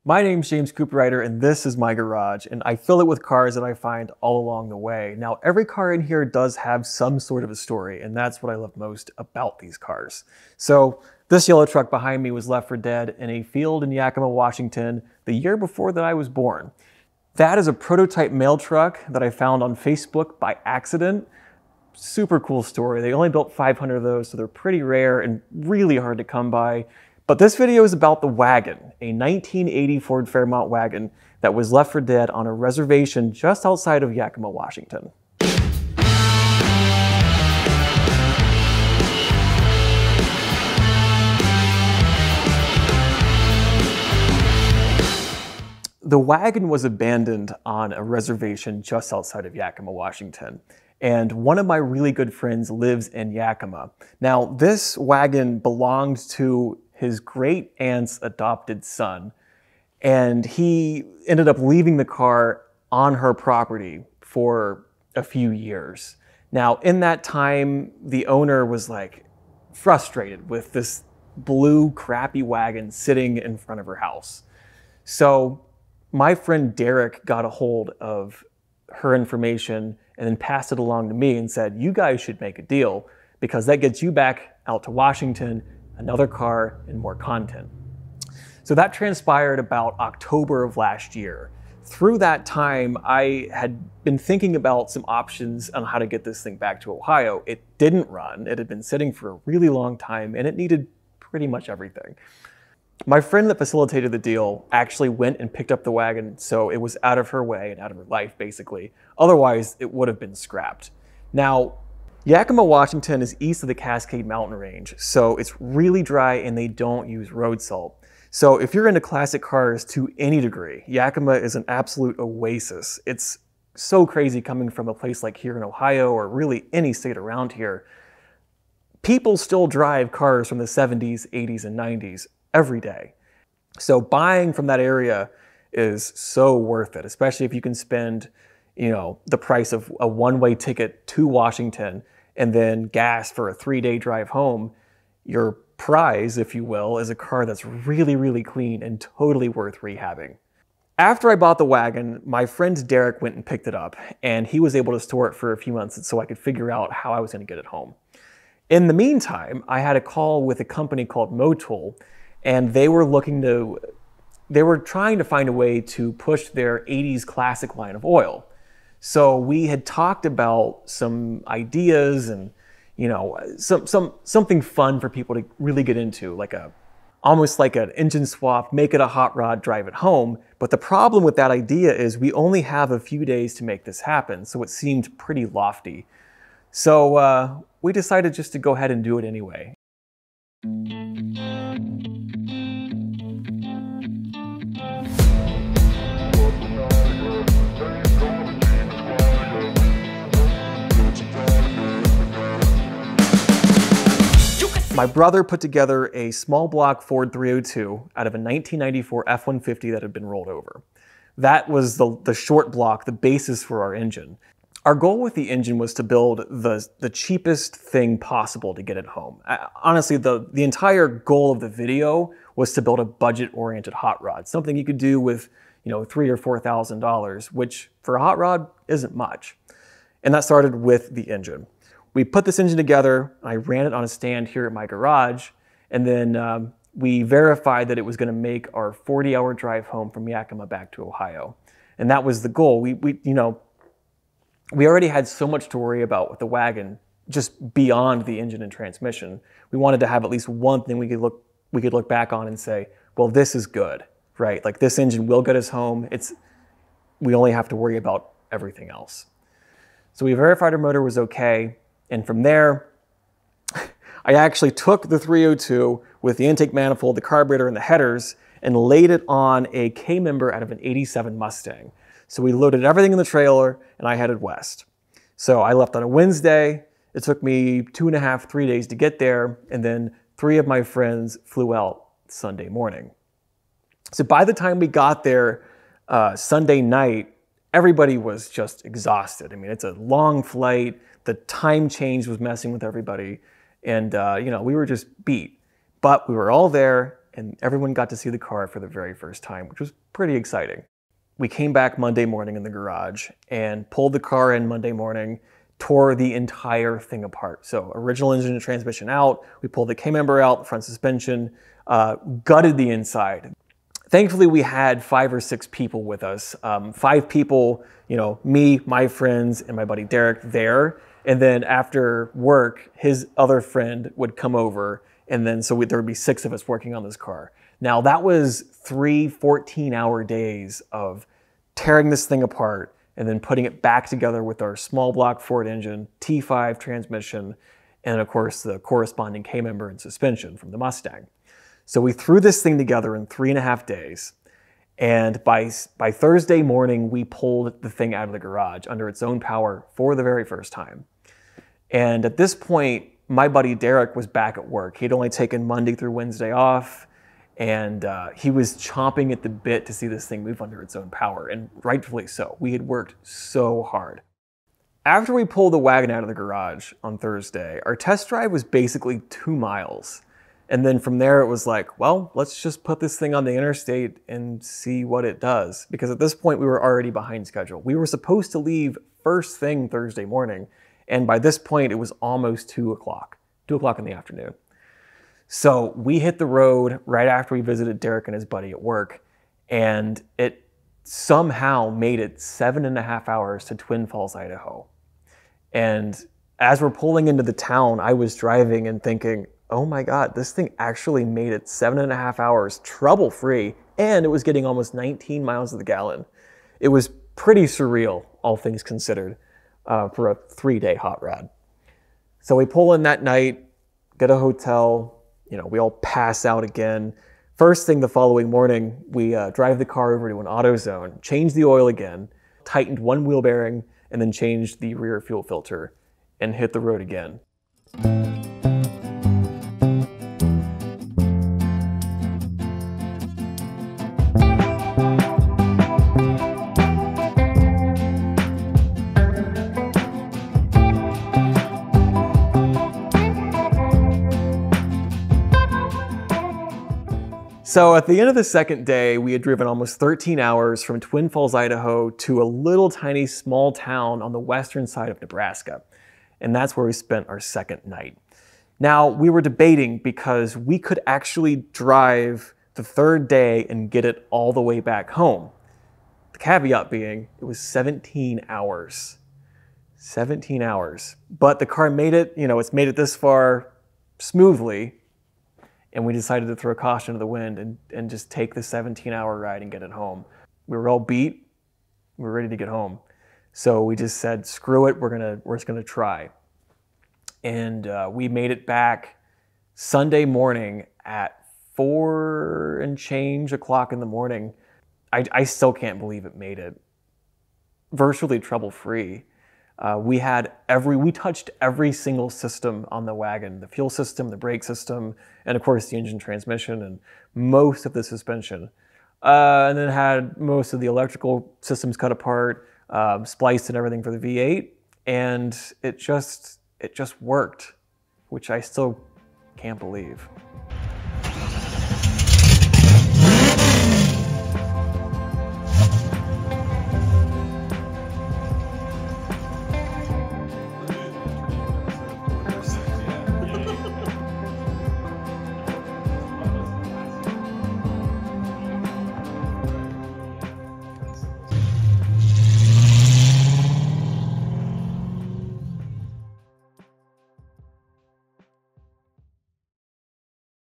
My name's James Cooperider, and this is my garage, and I fill it with cars that I find all along the way. Now, every car in here does have some sort of a story, and that's what I love most about these cars. So, this yellow truck behind me was left for dead in a field in Yakima, Washington, the year before that I was born. That is a prototype mail truck that I found on Facebook by accident. Super cool story. They only built 500 of those, so they're pretty rare and really hard to come by. But this video is about the Wagon, a 1980 Ford Fairmont wagon that was left for dead on a reservation just outside of Yakima, Washington. The Wagon was abandoned on a reservation just outside of Yakima, Washington. And one of my really good friends lives in Yakima. Now, this wagon belonged to his great aunt's adopted son, and he ended up leaving the car on her property for a few years. Now, in that time, the owner was like frustrated with this blue crappy wagon sitting in front of her house. So my friend Derek got a hold of her information and then passed it along to me and said, you guys should make a deal because that gets you back out to Washington, another car, and more content. So that transpired about October of last year. Through that time, I had been thinking about some options on how to get this thing back to Ohio. It didn't run. It had been sitting for a really long time, and it needed pretty much everything. My friend that facilitated the deal actually went and picked up the wagon, so it was out of her way and out of her life, basically. Otherwise, it would have been scrapped. Now, Yakima, Washington is east of the Cascade Mountain Range, so it's really dry and they don't use road salt. So if you're into classic cars to any degree, Yakima is an absolute oasis. It's so crazy coming from a place like here in Ohio or really any state around here. People still drive cars from the 70s, 80s, and 90s every day. So buying from that area is so worth it, especially if you can spend, the price of a one-way ticket to Washington and then gas for a 3-day drive home. Your prize, if you will, is a car that's really, really clean and totally worth rehabbing. After I bought the wagon, my friend Derek went and picked it up, and he was able to store it for a few months so I could figure out how I was going to get it home. In the meantime, I had a call with a company called Motul, and they were trying to find a way to push their 80s classic line of oil. So we had talked about some ideas and, something fun for people to really get into, almost like an engine swap, make it a hot rod, drive it home. But the problem with that idea is we only have a few days to make this happen. So it seemed pretty lofty. So we decided just to go ahead and do it anyway. My brother put together a small block Ford 302 out of a 1994 F-150 that had been rolled over. That was the short block, the basis for our engine. Our goal with the engine was to build the cheapest thing possible to get it home. Honestly, the entire goal of the video was to build a budget-oriented hot rod, something you could do with $3,000 or $4,000, which for a hot rod isn't much. And that started with the engine. We put this engine together, I ran it on a stand here at my garage, and then we verified that it was going to make our 40-hour drive home from Yakima back to Ohio. And that was the goal. We already had so much to worry about with the wagon, just beyond the engine and transmission. We wanted to have at least one thing we could look back on and say, well, this is good, right? Like this engine will get us home. We only have to worry about everything else. So we verified our motor was okay. And from there, I actually took the 302 with the intake manifold, the carburetor, and the headers and laid it on a K-member out of an 87 Mustang. So we loaded everything in the trailer and I headed west. So I left on a Wednesday. It took me 2.5, 3 days to get there. And then 3 of my friends flew out Sunday morning. So by the time we got there Sunday night, everybody was just exhausted. I mean, it's a long flight. The time change was messing with everybody. And, we were just beat. But we were all there and everyone got to see the car for the very first time, which was pretty exciting. We came back Monday morning in the garage and pulled the car in Monday morning, tore the entire thing apart. So original engine and transmission out, we pulled the K-member out, the front suspension, gutted the inside. Thankfully, we had 5 or 6 people with us. 5 people, me, my friends, and my buddy Derek there. And then after work, his other friend would come over. And then there would be 6 of us working on this car. Now that was 3 14-hour days of tearing this thing apart and then putting it back together with our small block Ford engine, T5 transmission, and of course the corresponding K-member and suspension from the Mustang. So we threw this thing together in 3.5 days. And by Thursday morning, we pulled the thing out of the garage under its own power for the very first time. And at this point, my buddy Derek was back at work. He'd only taken Monday through Wednesday off, and he was chomping at the bit to see this thing move under its own power, and rightfully so. We had worked so hard. After we pulled the wagon out of the garage on Thursday, our test drive was basically 2 miles. And then from there, it was like, well, let's just put this thing on the interstate and see what it does. Because at this point, we were already behind schedule. We were supposed to leave first thing Thursday morning. And by this point, it was almost 2 o'clock in the afternoon. So we hit the road right after we visited Derek and his buddy at work. And it somehow made it 7.5 hours to Twin Falls, Idaho. And as we're pulling into the town, I was driving and thinking, oh my God, this thing actually made it 7.5 hours trouble-free, and it was getting almost 19 miles to the gallon. It was pretty surreal, all things considered, for a 3-day hot rod. So we pull in that night, get a hotel, we all pass out again. First thing the following morning, we drive the car over to an AutoZone, change the oil again, tightened 1 wheel bearing, and then changed the rear fuel filter, and hit the road again. So at the end of the second day, we had driven almost 13 hours from Twin Falls, Idaho to a little tiny small town on the western side of Nebraska. And that's where we spent our second night. Now, we were debating because we could actually drive the third day and get it all the way back home. The caveat being, it was 17 hours. 17 hours. But the car made it, it's made it this far smoothly. And we decided to throw caution to the wind and just take the 17-hour ride and get it home. We were all beat. We were ready to get home. So we just said, screw it, we're just gonna try. And we made it back Sunday morning at 4 and change o'clock in the morning. I still can't believe it made it virtually trouble-free. We touched every single system on the wagon, the fuel system, the brake system, and of course the engine transmission and most of the suspension. And then had most of the electrical systems cut apart, spliced and everything for the V8, and it just worked, which I still can't believe.